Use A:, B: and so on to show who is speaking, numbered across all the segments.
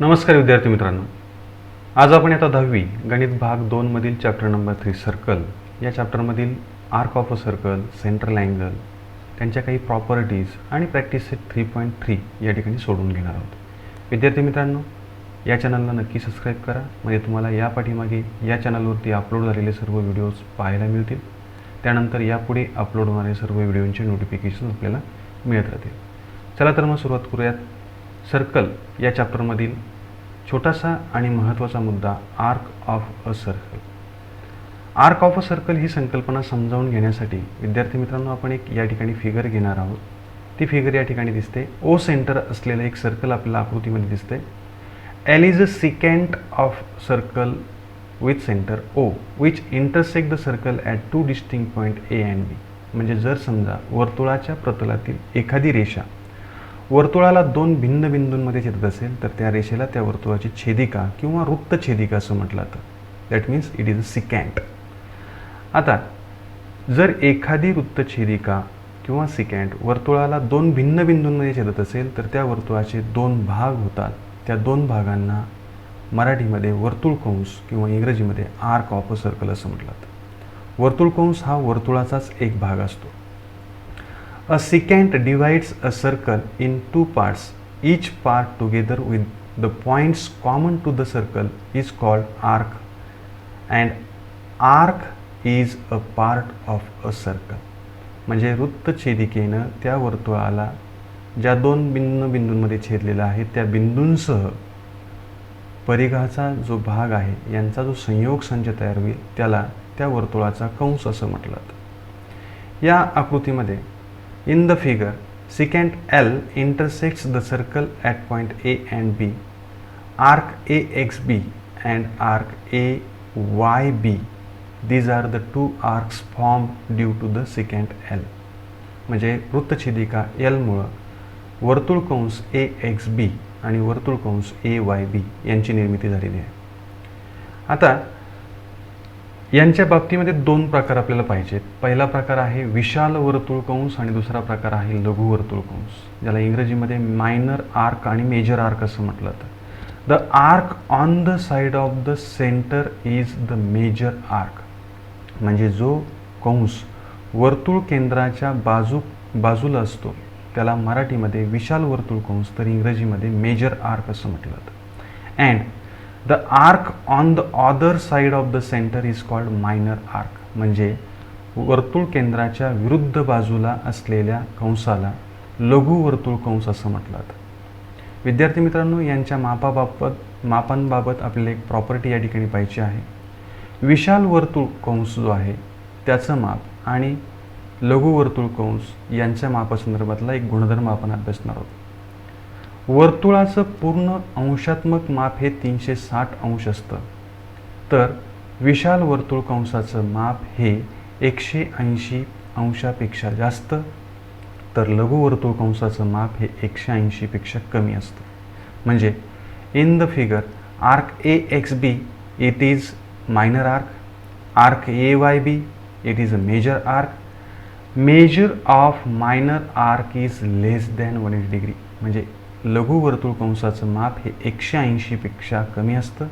A: नमस्कार विद्यार्थी मित्रांनो, आज आपण आता 10वी गणित भाग 2 मधील चॅप्टर नंबर 3 सर्कल या चॅप्टरमधील arc of a circle, central angle, त्यांच्या काही प्रॉपर्टीज आणि प्रॅक्टिस सेट 3.3 या ठिकाणी सोडून घेणार आहोत. विद्यार्थी मित्रांनो, या चॅनलला नक्की सबस्क्राईब करा, म्हणजे तुम्हाला या पाठीमागे या चॅनलवरती अपलोड झालेले सर्व व्हिडिओज पाहायला मिळतील. त्यानंतर यापुढे अपलोड होणारे सर्व व्हिडिओंचे नोटिफिकेशन आपल्याला मिळत राहतील. चला तर मग सुरुवात करूयात. सर्कल या चॅप्टरमधील छोटासा आणि महत्त्वाचा मुद्दा arc of a circle. Arc of a circle ही संकल्पना समजावून घेण्यासाठी विद्यार्थी मित्रांनो आपण एक या ठिकाणी फिगर घेणार आहोत. ती फिगर या ठिकाणी दिसते. ओ सेंटर असलेलं एक सर्कल आपल्याला आकृतीमध्ये दिसते. L is a secant of circle with centre O which intersect the circle at two distinct point A and B. म्हणजे जर समजा वर्तुळाच्या प्रतलातील एखादी रेषा वर्तुळाला दोन भिन्न बिंदूंमध्ये छेदत असेल तर त्या रेषेला त्या वर्तुळाची छेदिका किंवा वृत्तछेदिका असं म्हटलं जातं. That means it is a secant. आता जर एखादी वृत्तछेदिका किंवा सिकँट वर्तुळाला दोन भिन्न बिंदूंमध्ये छेदत असेल तर त्या वर्तुळाचे दोन भाग होतात. त्या दोन भागांना मराठीमध्ये वर्तुळकंस किंवा इंग्रजीमध्ये आर्क ऑफ अ सर्कल असं म्हटलं जातं. वर्तुळकंस हा वर्तुळाचाच एक भाग असतो. A secant divides a circle in two parts. Each part together with the points common to the circle is called arc, and arc is a part of a circle. म्हणजे वृत्तछेदिकेनं त्या वर्तुळाला ज्या दोन भिन्न बिंदूंमध्ये छेदलेला आहे त्या बिंदूंसह परिघाचा जो भाग आहे यांचा जो संयोग संच तयार होईल त्याला त्या वर्तुळाचा कंस असं म्हटलं जातं. या आकृतीमध्ये in the figure, secant L intersects the circle at point A and B. Arc AXB and arc AYB. These are the two arcs formed due to the secant L. म्हणजे वृत्तछेदिका L मुळे वर्तुळकंस AXB आणि वर्तुळकंस AYB यांची निर्मिती झालेली आहे. आता यांच्या बाबतीमध्ये दोन प्रकार आपल्याला पाहिजेत. पहिला प्रकार आहे विशाल वर्तुळकंस आणि दुसरा प्रकार आहे लघु वर्तुळकंस, ज्याला इंग्रजीमध्ये मायनर आर्क आणि मेजर आर्क असं म्हटलं जातं. The arc on the side of the centre is the major arc. म्हणजे जो कंस वर्तुळ केंद्राच्या बाजूला असतो त्याला मराठीमध्ये विशाल वर्तुळकंस तर इंग्रजीमध्ये मेजर आर्क असं म्हटलं जातं. And The arc on the other side of the center is called minor arc. म्हणजे वर्तुळ केंद्राच्या विरुद्ध बाजूला असलेल्या कंसाला लघु वर्तुळ कंस असं म्हटलं जातं. विद्यार्थी मित्रांनो, यांच्या मापांबाबत आपल्याला एक प्रॉपर्टी या ठिकाणी पाहिजे आहे. विशाल वर्तुळ कंस जो आहे त्याचं माप आणि लघु वर्तुळ कंस यांच्या मापासंदर्भातला एक गुणधर्म आपण अभ्यासणार आहोत. वर्तुळाचं पूर्ण अंशात्मक माप हे 360 अंश असतं, तर विशाल वर्तुळ कंसाचं माप हे 180 अंशापेक्षा जास्त, तर लघु वर्तुळ कंसाचं माप हे 180 पेक्षा कमी असतं. म्हणजे in the figure arc AXB it is minor arc, arc AYB it is a major arc. Measure of minor arc is less than 180 degree. म्हणजे लघु वर्तुळ कंसाचं माप हे 180 पेक्षा कमी असतं,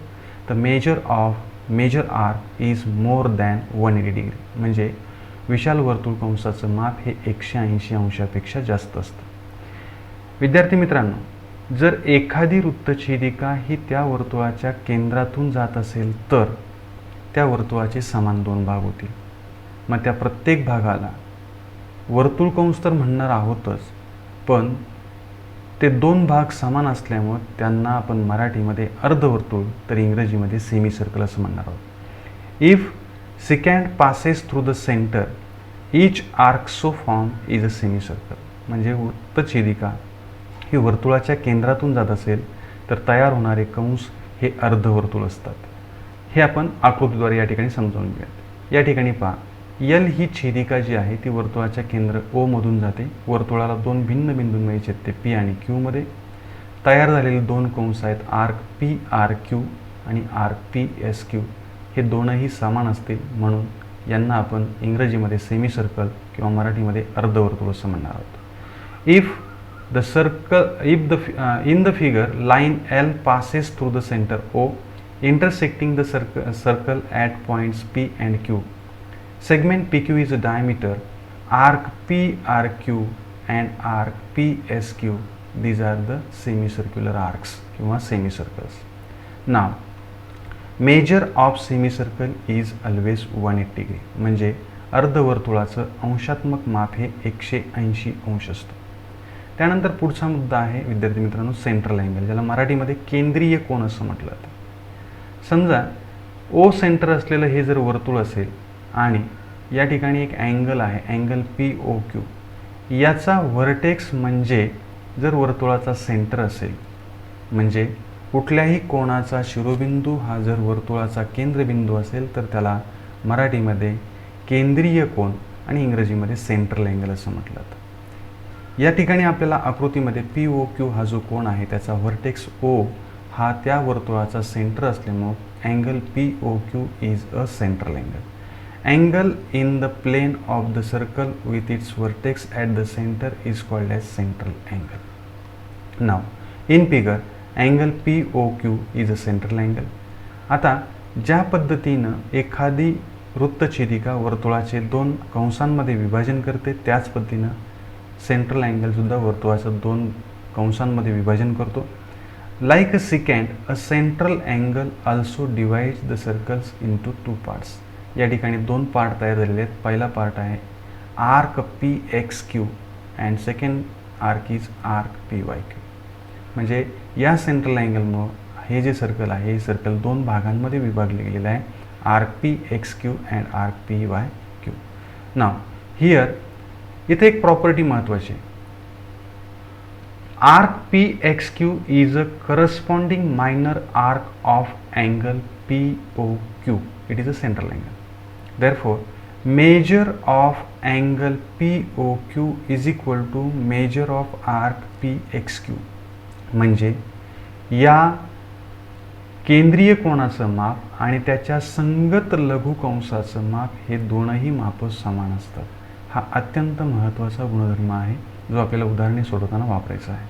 A: तर measure of major arc is more than 180 degree. म्हणजे विशाल वर्तुळ कंसाचं माप हे 180 अंशापेक्षा जास्त असतं. विद्यार्थी मित्रांनो, जर एखादी वृत्तछेदिका ही त्या वर्तुळाच्या केंद्रातून जात असेल तर त्या वर्तुळाचे समान दोन भाग होतील. मग त्या प्रत्येक भागाला वर्तुळ कंस तर म्हणणार आहोतच, पण ते दोन भाग समान असल्यामुळे त्यांना आपण मराठीमध्ये अर्धवर्तुळ तर इंग्रजीमध्ये सेमी सर्कल असं म्हणणार आहोत. If secant passes through the centre each arc so form is a semicircle. म्हणजे वृत्तछेदिका ही वर्तुळाच्या केंद्रातून जात असेल तर तयार होणारे कंस हे अर्धवर्तुळ असतात. हे आपण आकृतीद्वारे या ठिकाणी समजावून घेऊयात. या ठिकाणी पहा, यल ही छेदिका जी आहे ती वर्तुळाच्या केंद्र ओ मधून जाते, वर्तुळाला दोन भिन्न बिंदूंमध्ये छेदते पी आणि क्यू मध्ये. तयार झालेले दोन कंस आहेत आर्क PRQ आणि आर्क PSQ. हे दोनही समान असतील म्हणून यांना आपण इंग्रजीमध्ये सेमी सर्कल किंवा मराठीमध्ये अर्धवर्तुळ असं म्हणणार आहोत. If the circle if the in the figure line L passes through the center O intersecting the circle at points P and Q. Segment PQ is a diameter, arc PRQ and arc PSQ. These are the semicircular arcs किंवा semicircles. Now measure of semicircle is always 180 degree. म्हणजे अर्धवर्तुळाचं अंशात्मक माप हे 180 अंश असतं. त्यानंतर पुढचा मुद्दा आहे विद्यार्थी मित्रांनो सेंट्रल अँगल, ज्याला मराठीमध्ये केंद्रीय कोन असं म्हटलं जातं. समजा ओ सेंटर असलेलं हे जर वर्तुळ असेल आणि या ठिकाणी एक अँगल आहे, अँगल POQ. याचा व्हर्टेक्स म्हणजे जर वर्तुळाचा सेंटर असेल, म्हणजे कुठल्याही कोणाचा शिरोबिंदू हा जर वर्तुळाचा केंद्रबिंदू असेल तर त्याला मराठीमध्ये केंद्रीय कोन आणि इंग्रजीमध्ये सेंट्रल अँगल असं म्हटलं जातं. या ठिकाणी आपल्याला आकृतीमध्ये POQ हा जो कोन आहे त्याचा व्हर्टेक्स O हा त्या वर्तुळाचा सेंटर असल्यामुळे angle POQ is a central angle. Angle in the plane of the circle with its vertex at the center is called as central angle. Now, in figure, angle POQ is a central angle. आता ज्या पद्धतीनं एखादी वृत्तछेदिका वर्तुळाचे दोन कंसांमध्ये विभाजन करते त्याच पद्धतीनं सेंट्रल अँगलसुद्धा वर्तुळाचं दोन कंसांमध्ये विभाजन करतो. Like a secant, a central angle also divides the circles into two parts. या ठिकाणी दोन पार्ट तयार झालेले आहेत. पहिला पार्ट आहे arc PXQ and second arc is arc PYQ. म्हणजे या सेंट्रल अँगलमुळं हे जे सर्कल आहे हे सर्कल दोन भागांमध्ये विभागले गेलेलं आहे, arc PXQ and arc PYQ. Now here इथे एक प्रॉपर्टी महत्त्वाची आहे. Arc PXQ is a corresponding minor arc of angle POQ. It is a central angle. Therefore, measure of angle POQ is equal to measure of arc PXQ. म्हणजे या केंद्रीय कोनाचं माप आणि त्याच्या संगत लघुकंसाचं माप हे दोनही माप समान असतात. हा अत्यंत महत्त्वाचा गुणधर्म आहे जो आपल्याला उदाहरणे सोडवताना वापरायचा आहे.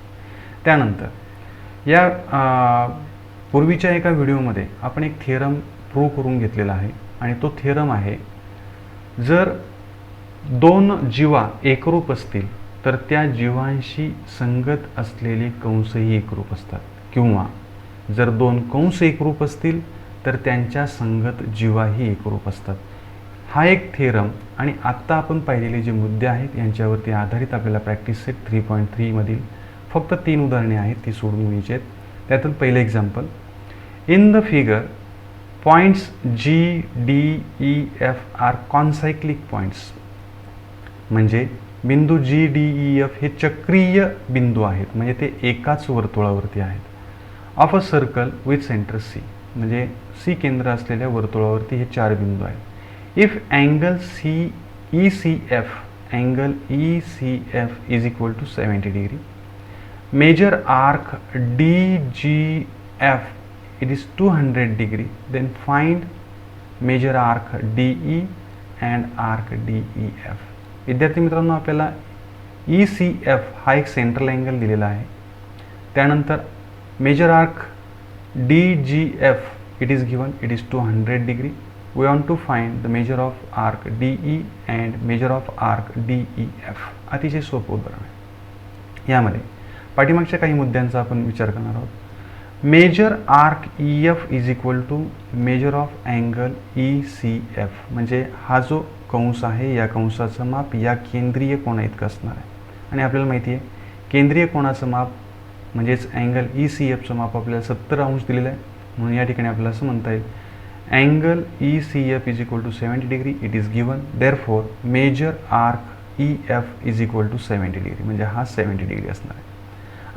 A: त्यानंतर या पूर्वीच्या एका व्हिडिओमध्ये आपण एक थिअरम प्रूव्ह करून घेतलेला आहे आणि तो थिअरम आहे, जर दोन जीवा एकरूप असतील तर त्या जीवांशी संगत असलेले कंसही एकरूप असतात, किंवा जर दोन कंस एकरूप असतील तर त्यांच्या संगत जीवाही एकरूप असतात. हा एक थिअरम आणि आत्ता आपण पाहिलेले जे मुद्दे आहेत यांच्यावरती आधारित आपल्याला प्रॅक्टिस सेट 3.3 मधील फक्त 3 उदाहरणे आहेत ती सोडून घ्यायची आहेत. त्यातून पहिले example, in the figure points G, D, E, F are concyclic points. म्हणजे बिंदू G, D, E, F हे चक्रीय बिंदू आहेत, म्हणजे ते एकाच वर्तुळावरती आहेत. Of a circle with centre C, म्हणजे C केंद्र असलेल्या वर्तुळावरती हे 4 बिंदू आहेत. If angle ECF angle ECF is equal to 70 degree, measure arc DGF it is 200 degree, then find measure arc DE and arc DEF. विद्यार्थी मित्रांनो आपल्याला ECF हा एक सेंट्रल अँगल दिलेला आहे. त्यानंतर measure arc DGF it is given, it is 200 degree. We want to find the measure of arc DE and measure of arc DEF. अतिशय सोपं उदाहरण आहे. यामध्ये पाठीमागच्या काही मुद्द्यांचा आपण विचार करणार आहोत. Measure arc EF is equal to measure of angle ECF. म्हणजे हा जो कंस आहे या कंसाचं माप या केंद्रीय कोना इतकं असणार आहे आणि आपल्याला माहिती आहे केंद्रीय कोनाचं माप म्हणजेच अँगल ECFचं माप आपल्याला 70 अंश दिलेलं आहे. म्हणून या ठिकाणी आपल्याला असं म्हणता येईल angle ECF is equal to 70 degree, it is given. Therefore measure arc EF is equal to 70 degree, म्हणजे हा 70 डिग्री असणार आहे.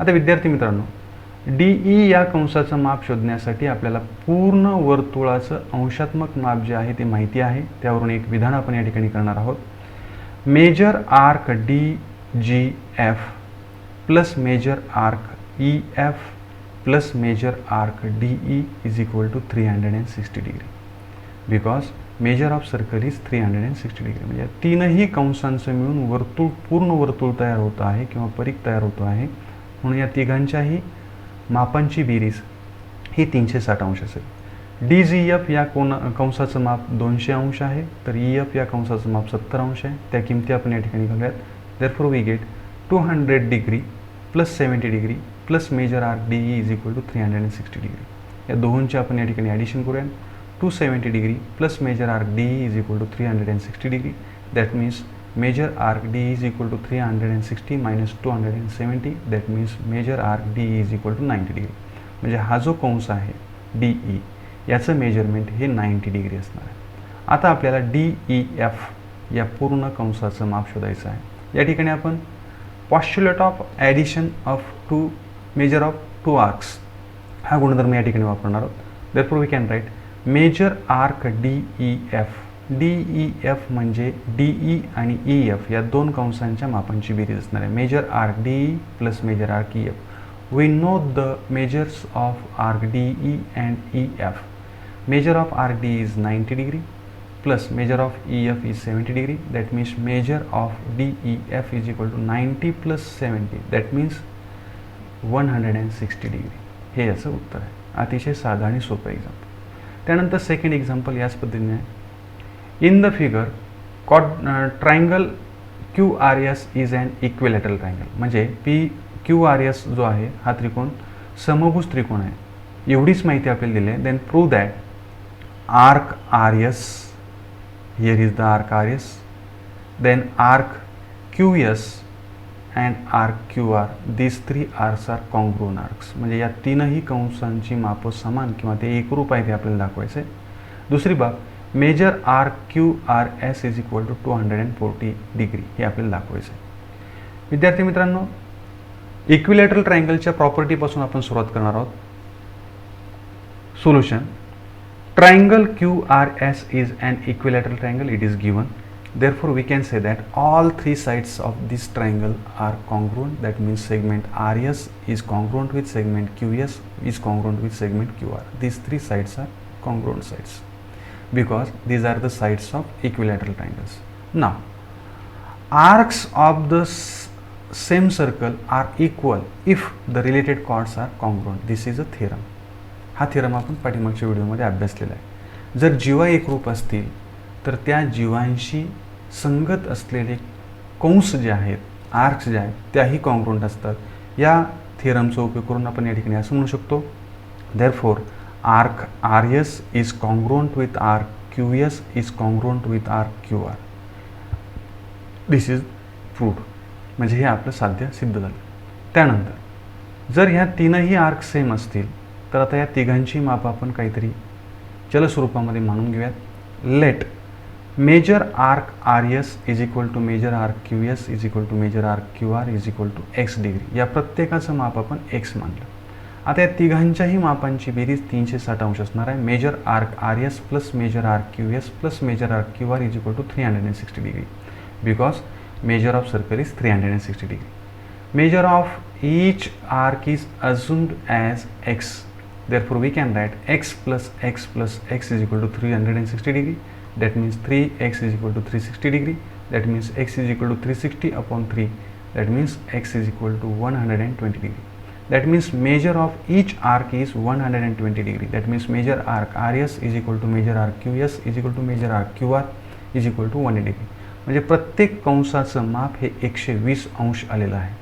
A: आता विद्यार्थी मित्रांनो DE या कंसाचं माप शोधण्यासाठी आपल्याला पूर्ण वर्तुळाचं अंशात्मक माप जे आहे ते माहिती आहे. त्यावरून एक विधान आपण या ठिकाणी करणार आहोत. Measure arc DGF plus measure arc EF plus measure arc DE is equal to 360 degree, because measure of circle is 360 degree. म्हणजे तीनही कंसांचं मिळून वर्तुळ, पूर्ण वर्तुळ तयार होतं आहे किंवा परिघ तयार होतो आहे. म्हणून या तिघांच्याही मापांची बेरीज ही 360 अंश असेल. डी जी एफ या कंसाचं माप 200 अंश आहे, तर ई एफ या कंसाचं माप 70 अंश आहे. त्या किमती आपण या ठिकाणी घालूयात. Therefore we get 200 degree plus 70 degree plus measure arc D E is equal to 360 degree. या दोहोंची आपण या ठिकाणी ॲडिशन करूया. 270 degree plus measure arc D E is equal to 360 degree. That means measure arc D E is equal to 360 minus 270. That means measure arc D E is equal to 90 degree. म्हणजे हा जो कंस आहे D E याचं measurement हे 90 degree असणार आहे. आता आपल्याला डी ई एफ या पूर्ण कंसाचं माप शोधायचं आहे. या ठिकाणी आपण postulate of addition of two measure of two arcs हा गुणधर्म या ठिकाणी वापरणार आहोत. Therefore we can write measure arc D E F. D E F म्हणजे डी ई आणि ई एफ या दोन कंसांच्या मापांची बेरीज असणार आहे. Measure arc D E plus measure arc E F. We know the measures of arc DE and EF. Measure of arc DE is 90 degree plus measure of EF is 70 degree. That means measure of DEF is equal to 90 plus 70. That means 160 degree. हे याचं उत्तर आहे. अतिशय साधा आणि सोपं example. त्यानंतर second example याच पद्धतीने आहे. In the figure triangle QRS is an equilateral triangle. म्हणजे QRS जो आहे हा त्रिकोण समभुज त्रिकोण आहे. एवढीच माहिती आपल्याला दिली आहे. Then prove that arc RS, here is the arc RS, then arc QS and arc QR, this 3 arcs are congruent arcs. म्हणजे या तीनही कंसांची मापं समान किंवा ते एकरूप आहे ते आपल्याला दाखवायचं आहे. दुसरी बाब measure arc QRS is equal to 240 degree हे आपल्याला दाखवायचं आहे. विद्यार्थी मित्रांनो, इक्विलॅटरल ट्रायंगलच्या प्रॉपर्टीपासून आपण सुरुवात करणार आहोत. Solution. Triangle QRS is an equilateral triangle. It is given. Therefore we can say that all three sides of this triangle are congruent. That means segment RS is congruent with segment QS is congruent with segment QR. These three sides are congruent sides because these are the sides of equilateral triangles. Now arcs of the same circle are equal if the related chords are congruent. This is a theorem. हा theorem आपण पाठीमागच्या व्हिडिओमध्ये अभ्यासलेला आहे. जर जीवा एकरूप असतील तर त्या जीवांशी संगत असलेले कंस जे आहेत, आर्क्स जे आहेत, त्याही कॉन्ग्रुएंट असतात. या थिअरमचा उपयोग करून आपण या ठिकाणी असं म्हणू शकतो, therefore arc RS is congruent with arc QS is congruent with arc QR. This is proved. म्हणजे हे आपलं साध्य सिद्ध झालं. त्यानंतर जर ह्या तीनही आर्क सेम असतील तर आता या तिघांची माप आपण काहीतरी चलस्वरूपामध्ये मानून घेऊयात. Let measure arc RS is equal to measure arc QS is equal to measure arc QR is equal to x degree. या प्रत्येकाचं माप आपण x मानलं. आता या तिघांच्याही मापांची बेरीज 360 अंश असणार आहे. Measure arc RS plus measure arc QS plus measure arc QR is equal to 360 degree because measure of circle is 360 degree. Measure of each arc is assumed as x. Therefore we can write x plus x is equal to 360 degree. That means 3x is equal to 360 degree. That means x is equal to 360 upon 3. That means x is equal to 120 degree. That means measure of each arc is 120 degree. That means measure arc RS is equal to measure arc QS is equal to measure arc QR is equal to 180 degree. म्हणजे प्रत्येक कंसाचं माप हे 120 अंश आलेलं आहे.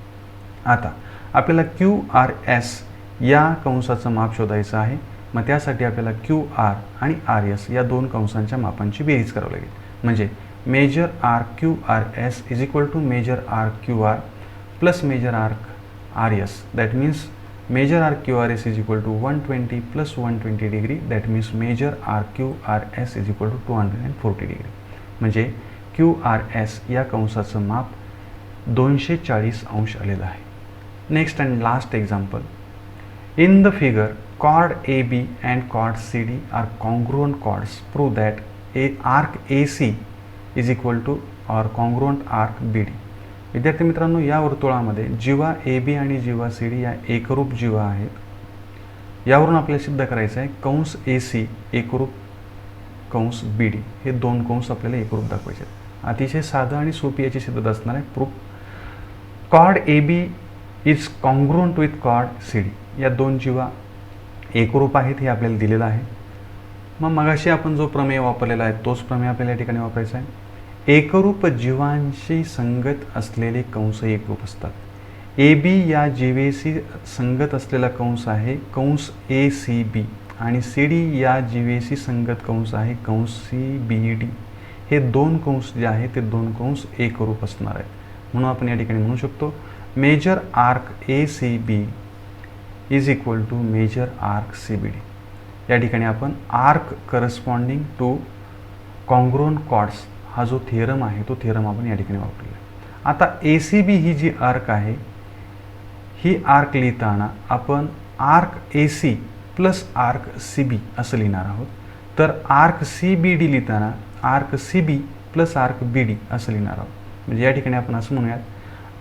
A: आता आपल्याला QRS या कंसाचं माप शोधायचं आहे. मग त्यासाठी आपल्याला QR आणि RS या दोन कंसांच्या मापांची बेरीज करावी लागेल. म्हणजे measure arc QRS is equal to measure arc QR plus measure arc RS. That means measure arc QRS is equal to 120 plus 120 degree. That means measure arc QRS is equal to 240 degree. म्हणजे QRS या कंसाचं माप 240 अंश आलेलं आहे. Next and last example. In the figure, chord AB and chord CD are congruent chords. Prove that arc AC is equal to or congruent arc BD. विद्यार्थी मित्रांनो, या वर्तुळामध्ये जीवा AB आणि जीवा CD या एकरूप जीवा आहेत. यावरून आपल्याला सिद्ध करायचं आहे कंस AC एकरूप कंस बी डी हे दोन कंस आपल्याला एकरूप दाखवायचे आहेत. अतिशय साधं आणि सोपी याची सिद्धता असणार आहे. Proof chord A B is congruent with chord C D. या दोन जीवा एकरूप आहेत हे आपल्याला दिलेलं आहे. मग मगाशी आपण जो प्रमेय वापरलेला आहे तोच प्रमेय आपल्याला या ठिकाणी वापरायचा आहे. एकरूप जीवांशी संगत असलेले कंस एकरूप असतात. ए बी या जीवेशी संगत असलेला कंस आहे कंस ए सी बी आणि सी डी या जीवेशी संगत कंस आहे कंस सी बी डी. हे दोन कंस जे आहेत ते दोन कंस एकरूप असणार आहेत. म्हणून आपण या ठिकाणी म्हणू शकतो measure arc A C B is equal to measure arc C B D. या ठिकाणी आपण arc corresponding to congruent chords हा जो थिअरम आहे तो थिअरम आपण या ठिकाणी वापरला. आता ए सी बी ही जी आर्क आहे ही आर्क लिहिताना आपण arc A C plus arc C B असं लिहिणार आहोत. तर आर्क सी बी डी लिहिताना arc C B plus arc B D असं लिहिणार आहोत. म्हणजे या ठिकाणी आपण असं म्हणूयात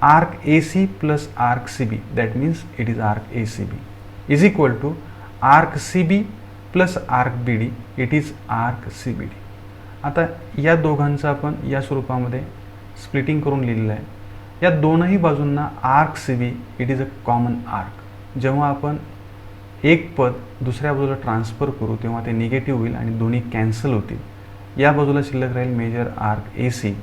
A: arc A C plus arc C B that means it is arc A C B is equal to arc C B plus arc B D it is arc C B D. आता या दोघांचं आपण या स्वरूपामध्ये splitting करून लिहिलेलं आहे. या दोनही बाजूंना arc C B it is a common arc. जेव्हा आपण एक पद दुसऱ्या बाजूला ट्रान्सफर करू तेव्हा ते निगेटिव्ह होईल आणि दोन्ही कॅन्सल होतील. या बाजूला शिल्लक राहील मेजर आर्क ए सी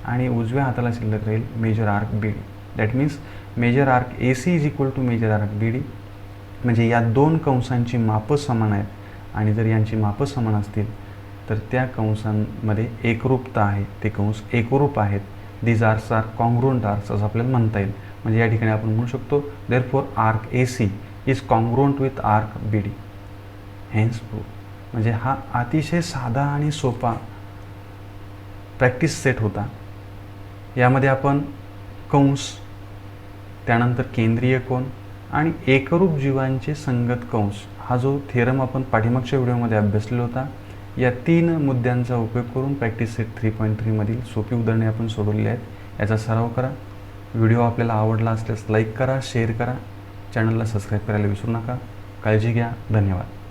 A: आणि उजव्या हाताला शिल्लक राहील measure arc B D. That means measure arc A C is equal to measure arc B D. म्हणजे या दोन कंसांची मापं समान आहेत आणि जर यांची मापं समान असतील तर त्या कंसांमध्ये एकरूपता आहे. ते कंस एकरूप आहेत. These arcs are congruent arcs असं आपल्याला म्हणता येईल. म्हणजे या ठिकाणी आपण म्हणू शकतो therefore arc A C is congruent with arc B D. Hence proof. म्हणजे हा अतिशय साधा आणि सोपा प्रॅक्टिस सेट होता. यामध्ये आपण कंस त्यानंतर केंद्रीय कोन आणि एकरूप जीवांचे संगत कंस हा जो थिअरम आपण पाठीमागच्या व्हिडिओमध्ये अभ्यासलेला होता या तीन मुद्द्यांचा उपयोग करून प्रॅक्टिस सेट 3.3 मधील सोपी उदाहरणे आपण सोडवलेली आहेत. याचा सराव करा. व्हिडिओ आपल्याला आवडला असल्यास लाईक करा, शेअर करा, चॅनलला सबस्क्राईब करायला विसरू नका. काळजी घ्या. धन्यवाद.